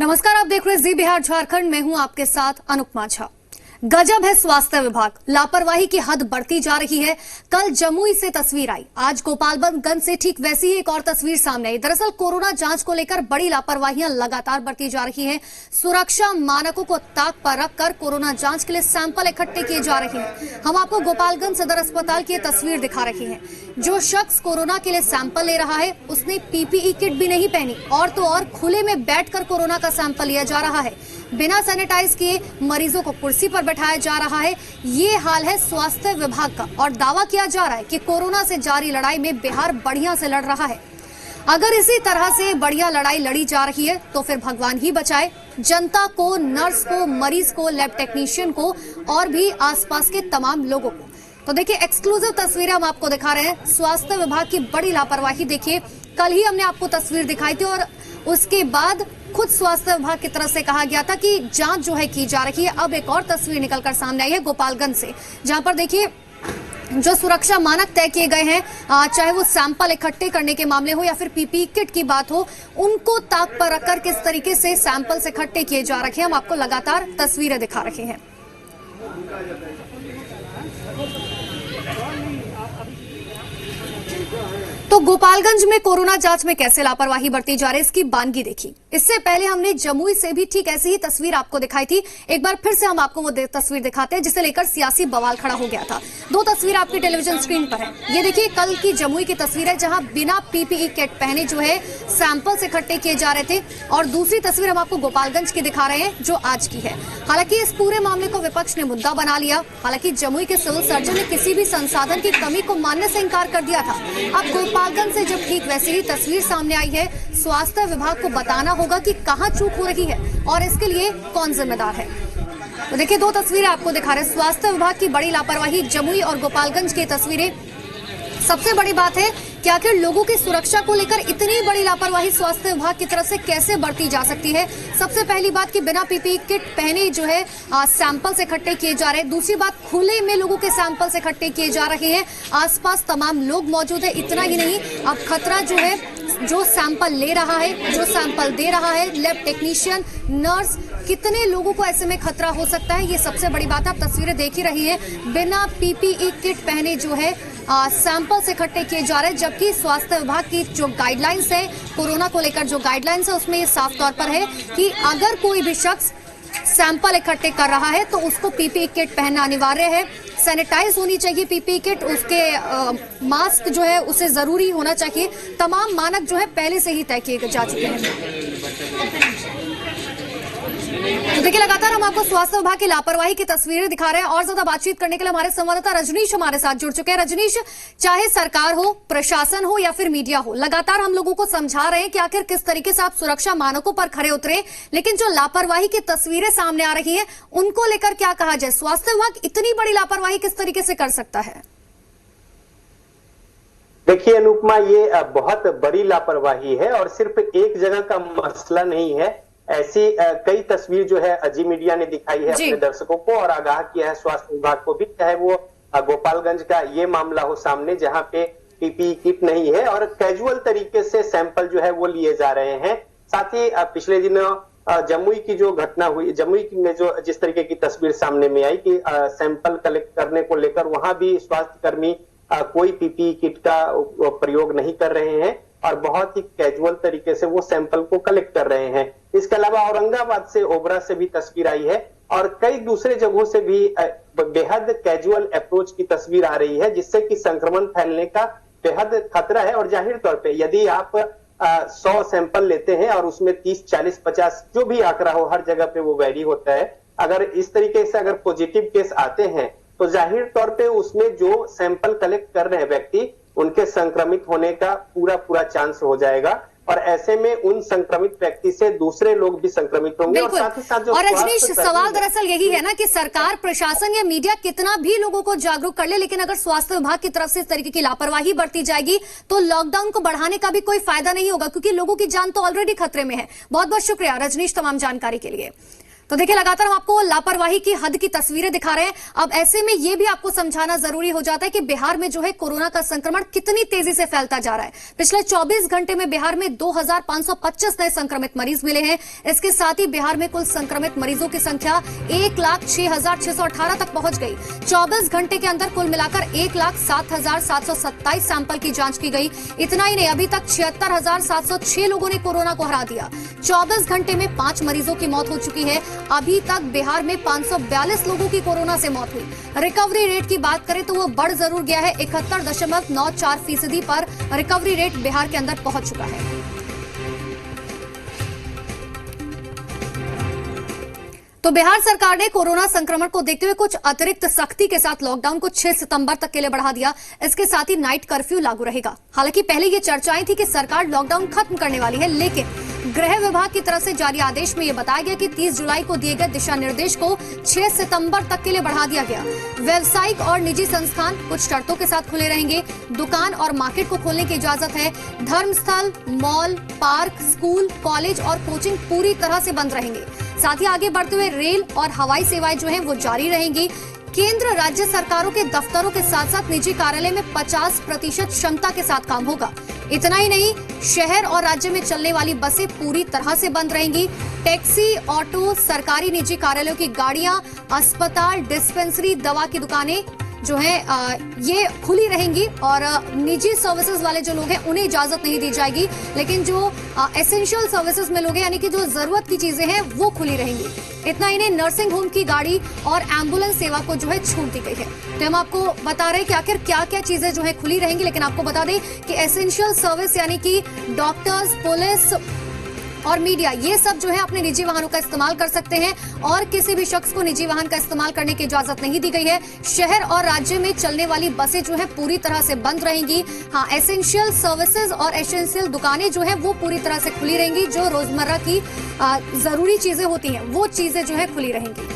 नमस्कार, आप देख रहे हैं जी बिहार झारखंड। मैं हूं आपके साथ अनुपमा झा। गजब है स्वास्थ्य विभाग, लापरवाही की हद बढ़ती जा रही है। कल जमुई से तस्वीर आई, आज गोपालगंज से ठीक वैसी ही एक और तस्वीर सामने आई। दरअसल कोरोना जांच को लेकर बड़ी लापरवाहियां लगातार बढ़ती जा रही हैं। सुरक्षा मानकों को ताक पर रखकर कोरोना जांच के लिए सैंपल इकट्ठे किए जा रहे हैं। हम आपको गोपालगंज सदर अस्पताल की तस्वीर दिखा रहे हैं। जो शख्स कोरोना के लिए सैंपल ले रहा है उसने पीपीई किट भी नहीं पहनी, और तो और खुले में बैठकर कोरोना का सैंपल लिया जा रहा है। बिना सैनिटाइज किए मरीजों को कुर्सी पर बैठाया जा रहा है। ये हाल है स्वास्थ्य विभाग का, और दावा किया जा रहा है कि कोरोना से जारी लड़ाई में बिहार बढ़िया से लड़ रहा है। अगर इसी तरह से बढ़िया लड़ाई लड़ी जा रही है तो फिर भगवान ही बचाए जनता को, नर्स को, मरीज को, लैब टेक्नीशियन को और भी आसपास के तमाम लोगों को। तो देखिए, एक्सक्लूसिव तस्वीरें हम आपको दिखा रहे हैं। स्वास्थ्य विभाग की बड़ी लापरवाही देखिए। कल ही हमने आपको तस्वीर दिखाई थी और उसके बाद खुद स्वास्थ्य विभाग की तरफ से कहा गया था कि जांच जो है की जा रही है। अब एक और तस्वीर निकलकर सामने आई है गोपालगंज से, जहां पर देखिए जो सुरक्षा मानक तय किए गए हैं, चाहे वो सैंपल इकट्ठे करने के मामले हो या फिर पीपीई किट की बात हो, उनको ताक पर रखकर किस तरीके से सैंपल्स इकट्ठे किए जा रहे हैं हम आपको लगातार तस्वीरें दिखा रहे हैं। तो गोपालगंज में कोरोना जांच में कैसे लापरवाही बढ़ती जा रही है, इसकी बानगी देखी। इससे पहले हमने जमुई से भी ठीक ऐसी ही तस्वीर आपको दिखाई थी। एक बार फिर से हम आपको वो तस्वीर दिखाते हैं जिसे लेकर सियासी बवाल खड़ा हो गया था। दो तस्वीर आपकी टेलीविजन स्क्रीन पर है। ये देखिए कल की जमुई की तस्वीर है, जहां बिना पीपीई किट पहने जो है सैंपल्स इकट्ठे किए जा रहे थे, और दूसरी तस्वीर हम आपको गोपालगंज की दिखा रहे हैं जो आज की है। हालांकि इस पूरे मामले को विपक्ष ने मुद्दा बना लिया। हालांकि जमुई के सिविल सर्जन ने किसी भी संसाधन की कमी को मानने से इंकार कर दिया था। अब गोपालगंज से जब ठीक वैसी ही तस्वीर सामने आई है, स्वास्थ्य विभाग को बताना होगा कि कहां चूक हो रही है और इसके लिए कौन जिम्मेदार है। तो देखिए, दो तस्वीरें आपको दिखा रहे हैं। स्वास्थ्य विभाग की बड़ी लापरवाही, जमुई और गोपालगंज की तस्वीरें। सबसे बड़ी बात है कि आखिर लोगों की सुरक्षा को लेकर इतनी बड़ी लापरवाही स्वास्थ्य विभाग की तरफ से कैसे बढ़ती जा सकती है। सबसे पहली बात कि बिना पीपीई किट पहने जो है सैंपल्स इकट्ठे किए जा रहे हैं। दूसरी बात, खुले में लोगों के सैंपल्स इकट्ठे किए जा रहे हैं। आसपास तमाम लोग मौजूद है। इतना ही नहीं, अब खतरा जो है, जो सैंपल ले रहा है, जो सैंपल दे रहा है, लैब टेक्नीशियन, नर्स, कितने लोगों को ऐसे में खतरा हो सकता है, ये सबसे बड़ी बात है। आप तस्वीरें देख ही रही है, बिना पीपीई किट पहने जो है सैंपल्स इकट्ठे किए जा रहे हैं। जबकि स्वास्थ्य विभाग की जो गाइडलाइंस है, कोरोना को लेकर जो गाइडलाइंस है, उसमें ये साफ तौर पर है कि अगर कोई भी शख्स सैंपल इकट्ठे कर रहा है तो उसको पीपीई किट पहनना अनिवार्य है। सैनिटाइज होनी चाहिए पीपीई किट, उसके मास्क जो है उसे जरूरी होना चाहिए। तमाम मानक जो है पहले से ही तय किए जा चुके हैं। तो देखिए, लगातार हम आपको स्वास्थ्य विभाग की लापरवाही की तस्वीरें दिखा रहे हैं। और ज्यादा बातचीत करने के लिए हमारे संवाददाता रजनीश हमारे साथ जुड़ चुके हैं। रजनीश, चाहे सरकार हो, प्रशासन हो या फिर मीडिया हो, लगातार हम लोगों को समझा रहे हैं कि आखिर किस तरीके से आप सुरक्षा मानकों पर खरे उतरे, लेकिन जो लापरवाही की तस्वीरें सामने आ रही है उनको लेकर क्या कहा जाए। स्वास्थ्य विभाग इतनी बड़ी लापरवाही किस तरीके से कर सकता है? देखिए अनुपमा, ये बहुत बड़ी लापरवाही है और सिर्फ एक जगह का मसला नहीं है। ऐसी कई तस्वीर जो है अजी मीडिया ने दिखाई है अपने दर्शकों को और आगाह किया है स्वास्थ्य विभाग को भी, चाहे वो गोपालगंज का ये मामला हो सामने, जहां पे पीपीई किट नहीं है और कैजुअल तरीके से सैंपल जो है वो लिए जा रहे हैं। साथ ही पिछले दिनों जमुई की जो घटना हुई, जमुई में जो जिस तरीके की तस्वीर सामने में आई कि सैंपल कलेक्ट करने को लेकर वहां भी स्वास्थ्य कर्मी कोई पीपीई किट का प्रयोग नहीं कर रहे हैं और बहुत ही कैजुअल तरीके से वो सैंपल को कलेक्ट कर रहे हैं। इसके अलावा औरंगाबाद से, ओबरा से भी तस्वीर आई है और कई दूसरे जगहों से भी बेहद कैजुअल अप्रोच की तस्वीर आ रही है, जिससे कि संक्रमण फैलने का बेहद खतरा है। और जाहिर तौर पे यदि आप 100 सैंपल लेते हैं और उसमें 30, 40, 50 जो भी आंकड़ा हो, हर जगह पे वो वैरी होता है। अगर इस तरीके से अगर पॉजिटिव केस आते हैं तो जाहिर तौर पे उसमें जो सैंपल कलेक्ट कर रहे हैं व्यक्ति, उनके संक्रमित होने का पूरा चांस हो जाएगा और ऐसे में उन संक्रमित व्यक्ति से दूसरे लोग भी संक्रमित होंगे। और साथ ही साथ जो रजनीश, सवाल दरअसल यही है ना कि सरकार, प्रशासन या मीडिया कितना भी लोगों को जागरूक कर ले, लेकिन अगर स्वास्थ्य विभाग की तरफ से इस तरीके की लापरवाही बढ़ती जाएगी तो लॉकडाउन को बढ़ाने का भी कोई फायदा नहीं होगा, क्योंकि लोगों की जान तो ऑलरेडी खतरे में है। बहुत बहुत शुक्रिया रजनीश तमाम जानकारी के लिए। तो देखिए, लगातार हम आपको लापरवाही की हद की तस्वीरें दिखा रहे हैं। अब ऐसे में यह भी आपको समझाना जरूरी हो जाता है कि बिहार में जो है कोरोना का संक्रमण कितनी तेजी से फैलता जा रहा है। पिछले 24 घंटे में बिहार में 2525 नए संक्रमित मरीज मिले हैं। इसके साथ ही बिहार में कुल संक्रमित मरीजों की संख्या 1,06,618 तक पहुंच गई। 24 घंटे के अंदर कुल मिलाकर 1,07,727 सैंपल की जांच की गई। इतना ही नहीं, अभी तक 76,706 लोगों ने कोरोना को हरा दिया। 24 घंटे में 5 मरीजों की मौत हो चुकी है। अभी तक बिहार में 542 लोगों की कोरोना से मौत हुई। रिकवरी रेट की बात करें तो वो बढ़ जरूर गया है, 71.94% पर रिकवरी रेट बिहार के अंदर पहुंच चुका है। तो बिहार सरकार ने कोरोना संक्रमण को देखते हुए कुछ अतिरिक्त सख्ती के साथ लॉकडाउन को 6 सितंबर तक के लिए बढ़ा दिया। इसके साथ ही नाइट कर्फ्यू लागू रहेगा। हालांकि पहले ये चर्चाएं थी कि सरकार लॉकडाउन खत्म करने वाली है, लेकिन गृह विभाग की तरफ से जारी आदेश में यह बताया गया कि 30 जुलाई को दिए गए दिशा निर्देश को 6 सितंबर तक के लिए बढ़ा दिया गया। व्यावसायिक और निजी संस्थान कुछ शर्तों के साथ खुले रहेंगे। दुकान और मार्केट को खोलने की इजाजत है। धर्मस्थल, मॉल, पार्क, स्कूल, कॉलेज और कोचिंग पूरी तरह से बंद रहेंगे। साथ ही आगे बढ़ते हुए रेल और हवाई सेवाएं जो हैं वो जारी रहेंगी। केंद्र राज्य सरकारों के दफ्तरों के साथ साथ निजी कार्यालय में 50% क्षमता के साथ काम होगा। इतना ही नहीं, शहर और राज्य में चलने वाली बसें पूरी तरह से बंद रहेंगी। टैक्सी, ऑटो, सरकारी निजी कार्यालयों की गाड़ियां, अस्पताल, डिस्पेंसरी, दवा की दुकानें जो है ये खुली रहेंगी और निजी सर्विसेज वाले जो लोग हैं उन्हें इजाजत नहीं दी जाएगी, लेकिन जो एसेंशियल सर्विसेज में लोग हैं यानी कि जो जरूरत की चीजें हैं वो खुली रहेंगी। इतना ही नहीं, नर्सिंग होम की गाड़ी और एम्बुलेंस सेवा को जो है छूट दी गई है। तो हम आपको बता रहे हैं कि आखिर क्या क्या चीजें जो है खुली रहेंगी, लेकिन आपको बता दें कि एसेंशियल सर्विस यानी कि डॉक्टर्स, पुलिस और मीडिया, ये सब जो है अपने निजी वाहनों का इस्तेमाल कर सकते हैं और किसी भी शख्स को निजी वाहन का इस्तेमाल करने की इजाजत नहीं दी गई है। शहर और राज्य में चलने वाली बसें जो है पूरी तरह से बंद रहेंगी। हाँ, एसेंशियल सर्विसेज और एसेंशियल दुकानें जो है वो पूरी तरह से खुली रहेंगी। जो रोजमर्रा की जरूरी चीजें होती हैं वो चीजें जो है खुली रहेंगी।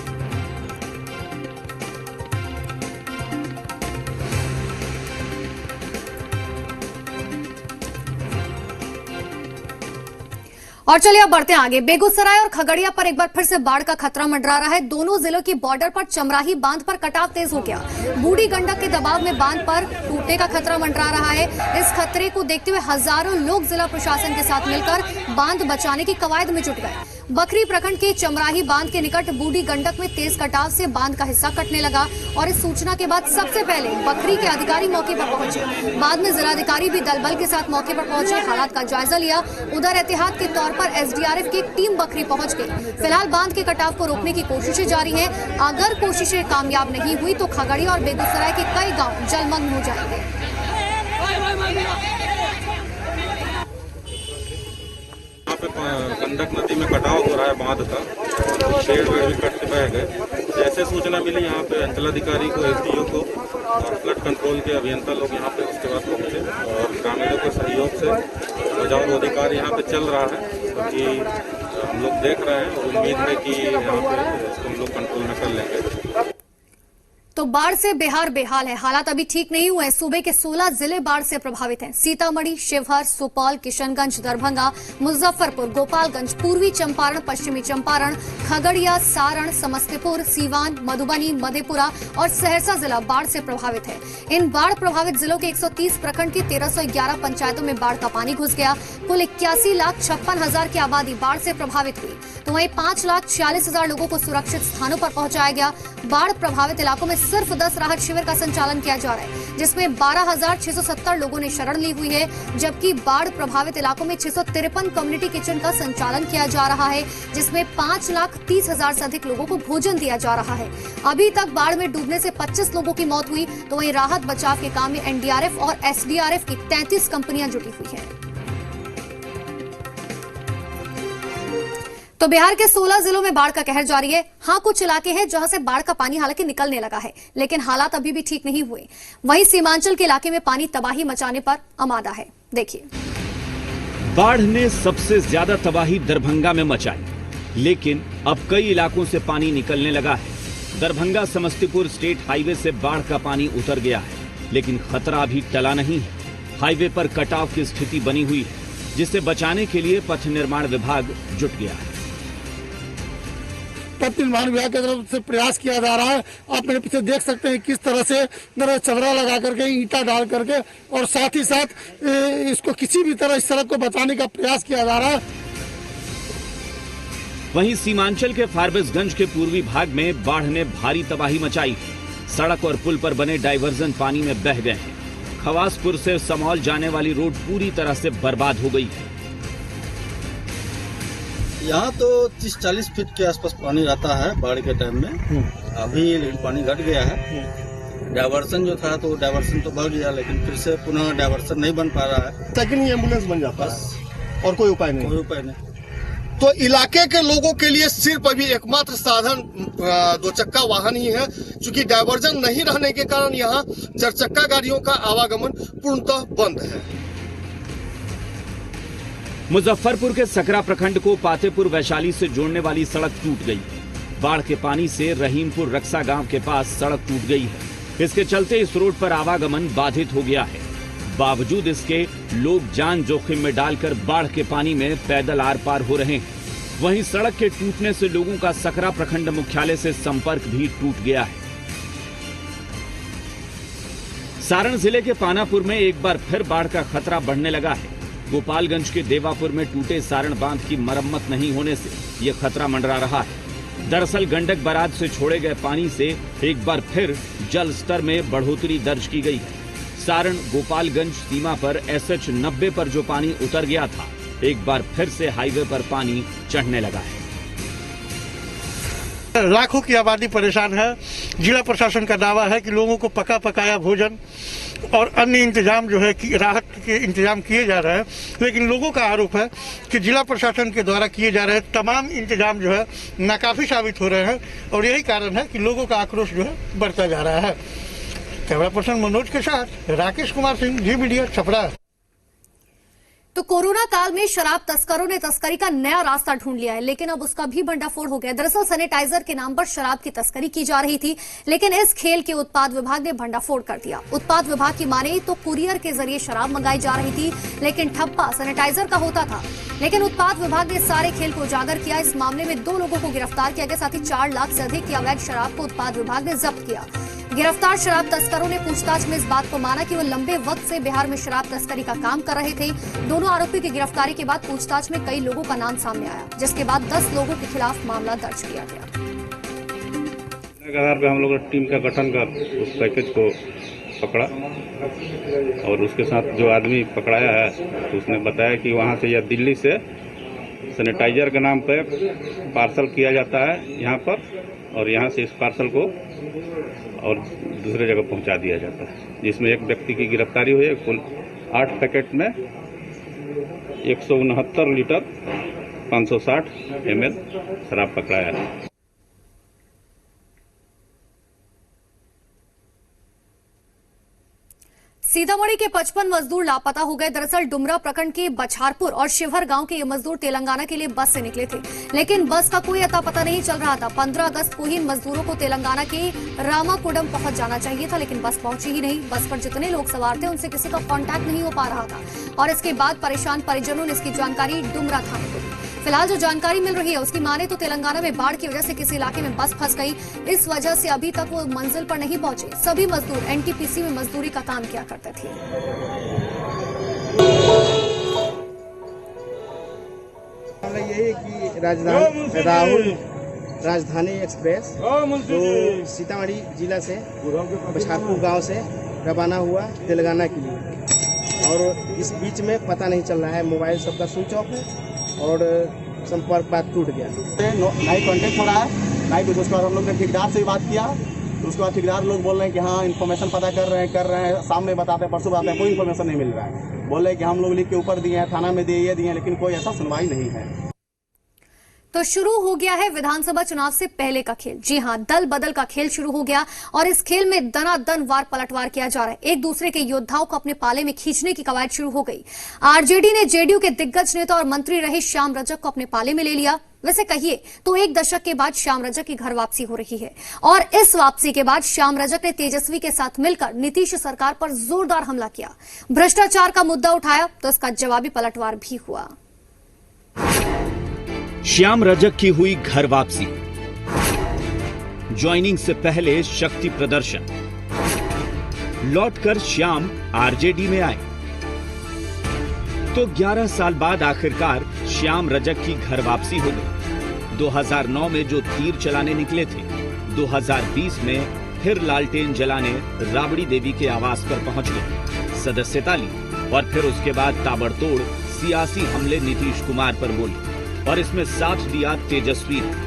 और चलिए अब बढ़ते हैं आगे। बेगूसराय और खगड़िया पर एक बार फिर से बाढ़ का खतरा मंडरा रहा है। दोनों जिलों की बॉर्डर पर चमराही बांध पर कटाव तेज हो गया। बूढ़ी गंडक के दबाव में बांध पर टूटने का खतरा मंडरा रहा है। इस खतरे को देखते हुए हजारों लोग जिला प्रशासन के साथ मिलकर बांध बचाने की कवायद में जुट गए। बखरी प्रखंड के चमराही बांध के निकट बूढ़ी गंडक में तेज कटाव से बांध का हिस्सा कटने लगा और इस सूचना के बाद सबसे पहले बखरी के अधिकारी मौके पर पहुंचे। बाद में जिलाधिकारी भी दल बल के साथ मौके पर पहुंचे, हालात का जायजा लिया। उधर एहतियात के तौर पर एसडीआरएफ की एक टीम बखरी पहुंच गई। फिलहाल बांध के कटाव को रोकने की कोशिशें जारी हैं। अगर कोशिशें कामयाब नहीं हुई तो खगड़िया और बेगूसराय के कई गांव जलमग्न हो जाएंगे। यहाँ पे गंडक नदी में कटाव हो रहा है बांध का, पेड़ वेड़ भी कट के बह गए। जैसे सूचना मिली यहाँ पे अंचलाधिकारी को, एसडीओ को और फ्लड कंट्रोल के अभियंता लोग यहाँ पे उसके बाद पहुँचे और ग्रामीणों के सहयोग से बचाव अधिकार यहाँ पे चल रहा है, क्योंकि हम लोग देख रहे हैं और उम्मीद है कि यहाँ पे इसको हम लोग कंट्रोल में कर लेंगे। तो बाढ़ से बिहार बेहाल है। हालात अभी ठीक नहीं हुए। सूबे के 16 जिले बाढ़ से प्रभावित हैं। सीतामढ़ी, शिवहर, सुपौल, किशनगंज, दरभंगा, मुजफ्फरपुर, गोपालगंज, पूर्वी चंपारण, पश्चिमी चंपारण, खगड़िया, सारण, समस्तीपुर, सीवान, मधुबनी, मधेपुरा और सहरसा जिला बाढ़ से प्रभावित है। इन बाढ़ प्रभावित जिलों के 130 प्रखंड की 1311 पंचायतों में बाढ़ का पानी घुस गया। कुल 81,56,000 की आबादी बाढ़ से प्रभावित हुई। तो वहीं 5,46,000 लोगों को सुरक्षित स्थानों पर पहुंचाया गया। बाढ़ प्रभावित इलाकों में सिर्फ 10 राहत शिविर का संचालन किया जा रहा है, जिसमें 12,670 लोगों ने शरण ली हुई है, जबकि बाढ़ प्रभावित इलाकों में 653 कम्युनिटी किचन का संचालन किया जा रहा है, जिसमें 5,30,000 से अधिक लोगों को भोजन दिया जा रहा है। अभी तक बाढ़ में डूबने से 25 लोगों की मौत हुई। तो वहीं राहत बचाव के काम में एनडीआरएफ और एसडीआरएफ की 33 कंपनियां जुटी हुई है। तो बिहार के 16 जिलों में बाढ़ का कहर जारी है। हाँ, कुछ इलाके हैं जहां से बाढ़ का पानी हालांकि निकलने लगा है, लेकिन हालात अभी भी ठीक नहीं हुए। वहीं सीमांचल के इलाके में पानी तबाही मचाने पर आमादा है। देखिए, बाढ़ ने सबसे ज्यादा तबाही दरभंगा में मचाई, लेकिन अब कई इलाकों से पानी निकलने लगा है। दरभंगा समस्तीपुर स्टेट हाईवे से बाढ़ का पानी उतर गया है, लेकिन खतरा अभी टला नहीं है। हाईवे पर कटाव की स्थिति बनी हुई है, जिसे बचाने के लिए पथ निर्माण विभाग जुट गया है। आपत्ति निवारण विभाग की तरफ से प्रयास किया जा रहा है। आप मेरे पीछे देख सकते हैं किस तरह से चदरा लगा करके, ईंटा डाल करके, और साथ ही साथ इसको किसी भी तरह इस सड़क को बचाने का प्रयास किया जा रहा है। वहीं सीमांचल के फारबिसगंज के पूर्वी भाग में बाढ़ ने भारी तबाही मचाई। सड़क और पुल पर बने डायवर्जन पानी में बह गए हैं। खवासपुर से समौल जाने वाली रोड पूरी तरह से बर्बाद हो गई है। यहाँ तो 30-40 फीट के आसपास पानी रहता है बाढ़ के टाइम में। अभी लेकिन पानी घट गया है। डायवर्सन जो था तो डायवर्सन तो बढ़ गया, लेकिन फिर से पुनः डायवर्सन नहीं बन पा रहा है। सेकंड ही एम्बुलेंस बन जाता है और कोई उपाय नहीं। कोई उपाय नहीं। तो इलाके के लोगों के लिए सिर्फ अभी एकमात्र साधन 2 चक्का वाहन ही है, क्योंकि डायवर्जन नहीं रहने के कारण यहाँ 4 चक्का गाड़ियों का आवागमन पूर्णतः बंद है। मुजफ्फरपुर के सकरा प्रखंड को पातेपुर वैशाली से जोड़ने वाली सड़क टूट गई। बाढ़ के पानी से रहीमपुर रक्सा गांव के पास सड़क टूट गई है। इसके चलते इस रोड पर आवागमन बाधित हो गया है। बावजूद इसके लोग जान जोखिम में डालकर बाढ़ के पानी में पैदल आर पार हो रहे हैं। वहीं सड़क के टूटने से लोगों का सकरा प्रखंड मुख्यालय से संपर्क भी टूट गया है। सारण जिले के पानापुर में एक बार फिर बाढ़ का खतरा बढ़ने लगा है। गोपालगंज के देवापुर में टूटे सारण बांध की मरम्मत नहीं होने से यह खतरा मंडरा रहा है। दरअसल गंडक बराज से छोड़े गए पानी से एक बार फिर जल स्तर में बढ़ोतरी दर्ज की गई है। सारण गोपालगंज सीमा पर SH 90 पर जो पानी उतर गया था, एक बार फिर से हाईवे पर पानी चढ़ने लगा है। लाखों की आबादी परेशान है। जिला प्रशासन का दावा है कि लोगों को पका पकाया भोजन और अन्य इंतजाम जो है कि राहत के इंतजाम किए जा रहे हैं, लेकिन लोगों का आरोप है कि जिला प्रशासन के द्वारा किए जा रहे तमाम इंतजाम जो है नाकाफी साबित हो रहे हैं, और यही कारण है कि लोगों का आक्रोश जो है बढ़ता जा रहा है। कैमरा पर्सन मनोज के साथ राकेश कुमार सिंह, जी मीडिया, छपरा। तो कोरोना काल में शराब तस्करों ने तस्करी का नया रास्ता ढूंढ लिया है, लेकिन अब उसका भी भंडाफोड़ हो गया। दरअसल सैनिटाइजर के नाम पर शराब की तस्करी की जा रही थी, लेकिन इस खेल के उत्पाद विभाग ने भंडाफोड़ कर दिया। उत्पाद विभाग की माने तो कुरियर के जरिए शराब मंगाई जा रही थी, लेकिन ठप्पा सैनिटाइजर का होता था। लेकिन उत्पाद विभाग ने सारे खेल को उजागर किया। इस मामले में 2 लोगों को गिरफ्तार किया गया, साथ ही 4 लाख से अधिक की अवैध शराब को उत्पाद विभाग ने जब्त किया। गिरफ्तार शराब तस्करों ने पूछताछ में इस बात को माना कि वो लंबे वक्त से बिहार में शराब तस्करी का काम कर रहे थे। दोनों आरोपी की गिरफ्तारी के बाद पूछताछ में कई लोगों का नाम सामने आया, जिसके बाद 10 लोगों के खिलाफ मामला दर्ज किया गया। आधार पे हम लोग टीम का गठन कर उस पैकेज को पकड़ा, और उसके साथ जो आदमी पकड़ाया है तो उसने बताया कि वहाँ से या दिल्ली से सैनिटाइजर के नाम पे पार्सल किया जाता है यहाँ पर, और यहाँ से इस पार्सल को और दूसरे जगह पहुँचा दिया जाता है, जिसमें एक व्यक्ति की गिरफ्तारी हुई है। कुल 8 पैकेट में 169 लीटर 560 ml शराब पकड़ाया है। सीतामढ़ी के 55 मजदूर लापता हो गए। दरअसल डुमरा प्रखंड के बछारपुर और शिवहर गांव के ये मजदूर तेलंगाना के लिए बस से निकले थे, लेकिन बस का कोई अता पता नहीं चल रहा था। 15 अगस्त को ही इन मजदूरों को तेलंगाना के रामाकुडम पहुंच जाना चाहिए था, लेकिन बस पहुंची ही नहीं। बस पर जितने लोग सवार थे उनसे किसी का कांटेक्ट नहीं हो पा रहा था, और इसके बाद परेशान परिजनों ने इसकी जानकारी डुमरा थाने को दी। फिलहाल जो जानकारी मिल रही है उसकी माने तो तेलंगाना में बाढ़ की वजह से किसी इलाके में बस फंस गई। इस वजह से अभी तक वो मंजिल पर नहीं पहुंचे। सभी मजदूर NTPC में मजदूरी का काम किया करते थे। यही कि राजधानी एक्सप्रेस जो सीतामढ़ी जिला से बछारपुर गांव से रवाना हुआ तेलंगाना के लिए, और इस बीच में पता नहीं चल रहा है, मोबाइल सबका स्विच ऑफ है और संपर्क बात टूट गया। नाइट कॉन्टेक्ट हो रहा है, नाइट उसके बाद हम लोग ने ठेकेदार से भी बात किया, तो उसके बाद ठेकेदार लोग बोल रहे हैं कि हाँ इन्फॉर्मेशन पता कर रहे हैं, सामने बताते हैं, परसों बताते हैं, कोई इन्फॉर्मेशन नहीं मिल रहा है। बोल रहे हैं कि हम लोग लिख के ऊपर दिए हैं, थाना में दिए हैं, लेकिन कोई ऐसा सुनवाई नहीं है। तो शुरू हो गया है विधानसभा चुनाव से पहले का खेल। जी हां, दल बदल का खेल शुरू हो गया, और इस खेल में दनादन वार पलटवार किया जा रहा है। एक दूसरे के योद्धाओं को अपने पाले में खींचने की कवायद शुरू हो गई। आरजेडी ने जेडीयू के दिग्गज नेता और मंत्री रहे श्याम रजक को अपने पाले में ले लिया। वैसे कहिए तो 1 दशक के बाद श्याम रजक की घर वापसी हो रही है, और इस वापसी के बाद श्याम रजक ने तेजस्वी के साथ मिलकर नीतीश सरकार पर जोरदार हमला किया। भ्रष्टाचार का मुद्दा उठाया तो इसका जवाबी पलटवार भी हुआ। श्याम रजक की हुई घर वापसी। ज्वाइनिंग से पहले शक्ति प्रदर्शन, लौटकर श्याम आरजेडी में आए तो 11 साल बाद आखिरकार श्याम रजक की घर वापसी हो गई। 2009 में जो तीर चलाने निकले थे, 2020 में फिर लालटेन जलाने राबड़ी देवी के आवास पर पहुंच गए, सदस्यता ली और फिर उसके बाद ताबड़तोड़ सियासी हमले नीतीश कुमार पर बोले और इसमें साथ दिया तेजस्वी ने।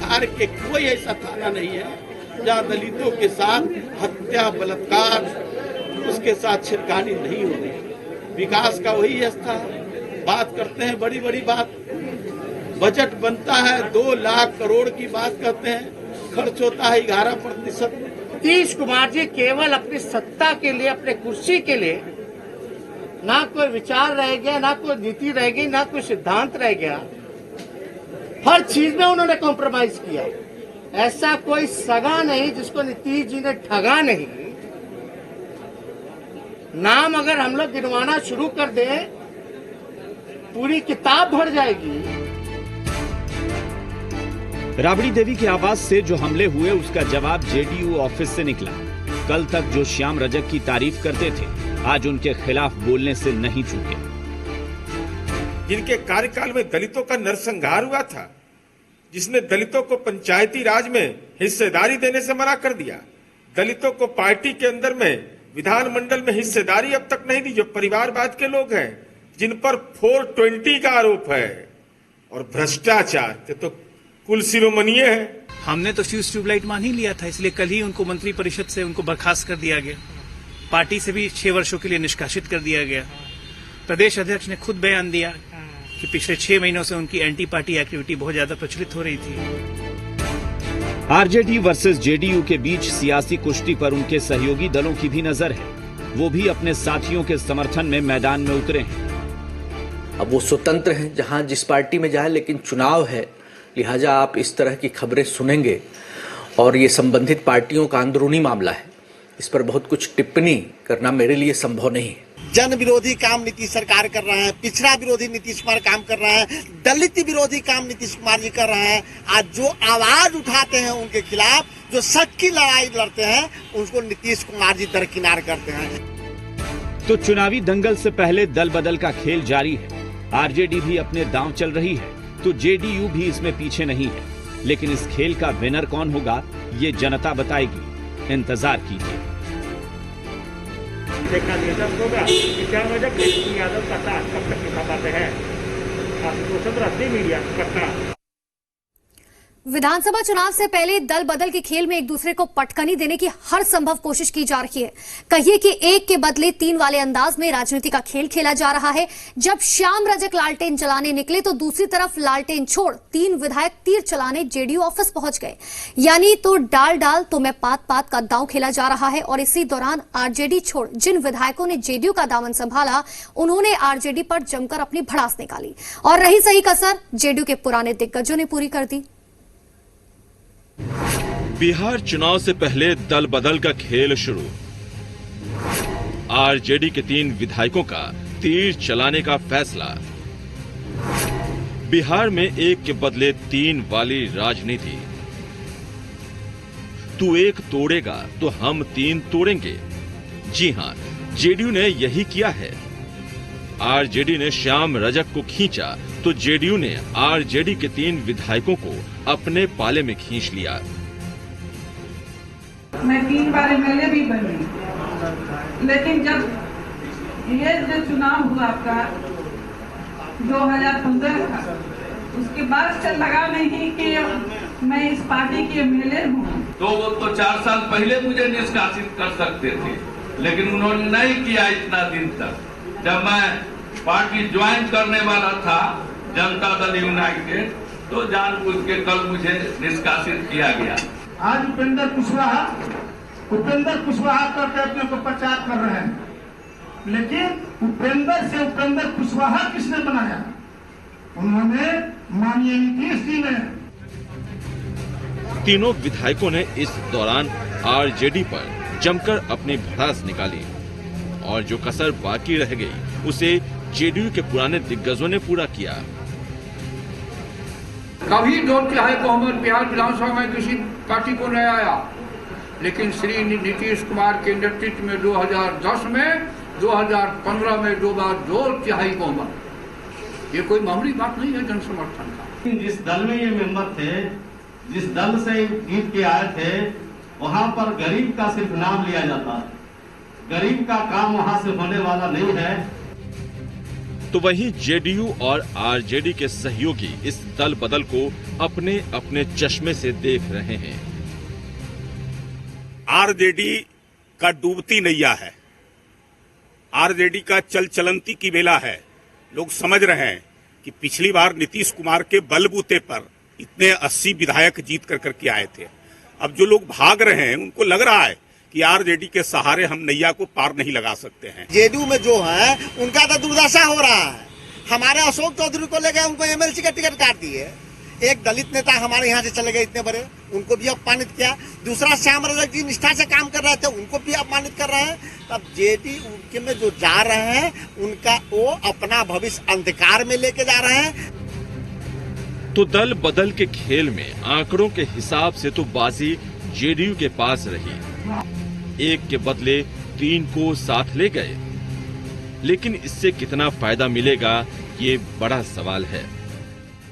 बिहार के कोई ऐसा थाना नहीं है जहाँ दलितों के साथ हत्या, बलात्कार, उसके साथ छिड़कानी नहीं हो रही। विकास का वही स्थान, बात करते हैं बड़ी बड़ी बात, बजट बनता है 2 लाख करोड़ की बात करते हैं, खर्च होता है 11%। नीतीश कुमार जी केवल अपनी सत्ता के लिए, अपने कुर्सी के लिए ना कोई विचार रह गया, ना कोई नीति रह गई, ना कोई सिद्धांत रह गया। हर चीज में उन्होंने कॉम्प्रोमाइज किया। ऐसा कोई सगा नहीं जिसको नीतीश जी ने ठगा नहीं। नाम अगर हम लोग गिनवाना शुरू कर दें, पूरी किताब भर जाएगी। राबड़ी देवी के आवास से जो हमले हुए उसका जवाब जेडीयू ऑफिस से निकला। कल तक जो श्याम रजक की तारीफ करते थे, आज उनके खिलाफ बोलने से नहीं चूके। जिनके कार्यकाल में दलितों का नरसंहार हुआ था, जिसने दलितों को पंचायती राज में हिस्सेदारी देने से मना कर दिया, दलितों को पार्टी के अंदर में विधानमंडल में हिस्सेदारी अब तक नहीं दी, जो परिवारवाद के लोग हैं, जिन पर 420 का आरोप है और भ्रष्टाचार के तो कुल शिरोमणिये है। हमने तो फ्यूज ट्यूबलाइट मान ही लिया था, इसलिए कल ही उनको मंत्री परिषद से उनको बर्खास्त कर दिया गया। पार्टी से भी 6 वर्षों के लिए निष्कासित कर दिया गया। प्रदेश अध्यक्ष ने खुद बयान दिया कि पिछले 6 महीनों से उनकी एंटी पार्टी एक्टिविटी बहुत ज्यादा प्रचलित हो रही थी। आरजेडी वर्सेस जेडीयू के बीच सियासी कुश्ती पर उनके सहयोगी दलों की भी नजर है। वो भी अपने साथियों के समर्थन में मैदान में उतरे हैं। अब वो स्वतंत्र हैं जहां जिस पार्टी में जाए, लेकिन चुनाव है, लिहाजा आप इस तरह की खबरें सुनेंगे और ये संबंधित पार्टियों का अंदरूनी मामला है। इस पर बहुत कुछ टिप्पणी करना मेरे लिए संभव नहीं है। जन विरोधी काम नीतीश सरकार कर रहा है, पिछड़ा विरोधी नीतीश कुमार काम कर रहा है, दलित विरोधी काम नीतीश कुमार जी कर रहे हैं। आज जो आवाज उठाते हैं उनके खिलाफ, जो सच की लड़ाई लड़ते हैं, उनको नीतीश कुमार जी दरकिनार करते हैं। तो चुनावी दंगल से पहले दल बदल का खेल जारी है। आरजेडी भी अपने दांव चल रही है तो जेडीयू भी इसमें पीछे नहीं है। लेकिन इस खेल का विनर कौन होगा, ये जनता बताएगी। इंतजार कीजिए। देखना दिलचस्प होगा कि श्याम रजक यादव का साथ कब तक निभा पाते हैं। मीडिया पटना। विधानसभा चुनाव से पहले दल बदल के खेल में एक दूसरे को पटकनी देने की हर संभव कोशिश की जा रही है। कहिए कि एक के बदले 3 वाले अंदाज में राजनीति का खेल खेला जा रहा है। जब श्याम रजक लालटेन चलाने निकले तो दूसरी तरफ लालटेन छोड़ 3 विधायक तीर चलाने जेडीयू ऑफिस पहुंच गए। यानी तो डाल डाल तो मैं पात पात का दांव खेला जा रहा है। और इसी दौरान आरजेडी छोड़ जिन विधायकों ने जेडीयू का दामन संभाला, उन्होंने आरजेडी पर जमकर अपनी भड़ास निकाली और रही सही कसर जेडीयू के पुराने दिग्गजों ने पूरी कर दी। बिहार चुनाव से पहले दल बदल का खेल शुरू। आरजेडी के 3 विधायकों का तीर चलाने का फैसला। बिहार में एक के बदले 3 वाली राजनीति। तू एक तोड़ेगा तो हम 3 तोड़ेंगे। जी हां, जेडीयू ने यही किया है। आरजेडी ने श्याम रजक को खींचा तो जेडीयू ने आरजेडी के 3 विधायकों को अपने पाले में खींच लिया। मैं 3 बार एमएलए भी बनी, लेकिन जब ये जो चुनाव हुआ आपका 2015 का, उसके बाद से लगा नहीं कि मैं इस पार्टी की एमएलए हूँ। तो वो तो 4 साल पहले मुझे निष्कासित कर सकते थे, लेकिन उन्होंने नहीं किया इतना दिन तक। जब मैं पार्टी ज्वाइन करने वाला था, जनता दल यूनाइटेड, तो जानबूझ के कल मुझे निष्कासित किया गया। आज उपेंद्र कुशवाहा करके अपने को प्रचार कर रहे हैं, लेकिन उपेंद्र से उपेंद्र कुशवाहा किसने बनाया? उन्होंने माननीय नीतीश जी ने। तीनों विधायकों ने इस दौरान आरजेडी पर जमकर अपनी भड़ास निकाली और जो कसर बाकी रह गई उसे जेडीयू के पुराने दिग्गजों ने पूरा किया। कभी 2/3 बहुमत बिहार विधानसभा में किसी पार्टी को नहीं आया, लेकिन श्री नीतीश कुमार के नेतृत्व में 2010 में 2015 में 2 बार 2/3 बहुमत। ये कोई मामूली बात नहीं है जन समर्थन का। जिस दल में ये मेंबर थे, जिस दल से जीत के आए थे, वहां पर गरीब का सिर्फ नाम लिया जाता है, गरीब का काम वहां से होने वाला नहीं है। तो वहीं जेडीयू और आरजेडी के सहयोगी इस दल बदल को अपने अपने चश्मे से देख रहे हैं। आरजेडी का डूबती नैया है, आरजेडी का चल चलंती की बेला है। लोग समझ रहे हैं कि पिछली बार नीतीश कुमार के बलबूते पर इतने 80 विधायक जीत कर करके आए थे। अब जो लोग भाग रहे हैं उनको लग रहा है कि आरजेडी के सहारे हम नैया को पार नहीं लगा सकते हैं। जेडीयू में जो है उनका तो दुर्दशा हो रहा है। हमारे अशोक चौधरी को ले गए, उनको एमएलसी का टिकट काट दिए। एक दलित नेता हमारे यहाँ से चले गए इतने बड़े, उनको भी अपमानित किया। दूसरा श्याम रजक जी निष्ठा से काम कर रहे थे, उनको भी अपमानित कर रहे हैं। तब जेडीयू उनके में जो जा रहे हैं उनका वो अपना भविष्य अंधकार में लेके जा रहे हैं। तो दल बदल के खेल में आंकड़ों के हिसाब से तो बाजी जेडीयू के पास रही, एक के बदले 3 को साथ ले गए। लेकिन इससे कितना फायदा मिलेगा, ये बड़ा सवाल है।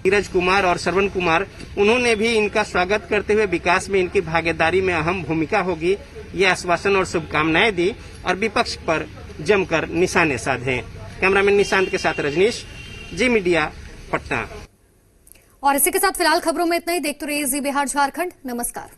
नीरज कुमार और श्रवण कुमार, उन्होंने भी इनका स्वागत करते हुए विकास में इनकी भागीदारी में अहम भूमिका होगी, ये आश्वासन और शुभकामनाएं दी और विपक्ष पर जमकर निशाने साधे। कैमरामैन निशांत के साथ रजनीश, जी मीडिया, पटना। और इसी के साथ फिलहाल खबरों में इतना ही। देखते रहिए जी बिहार झारखंड। नमस्कार।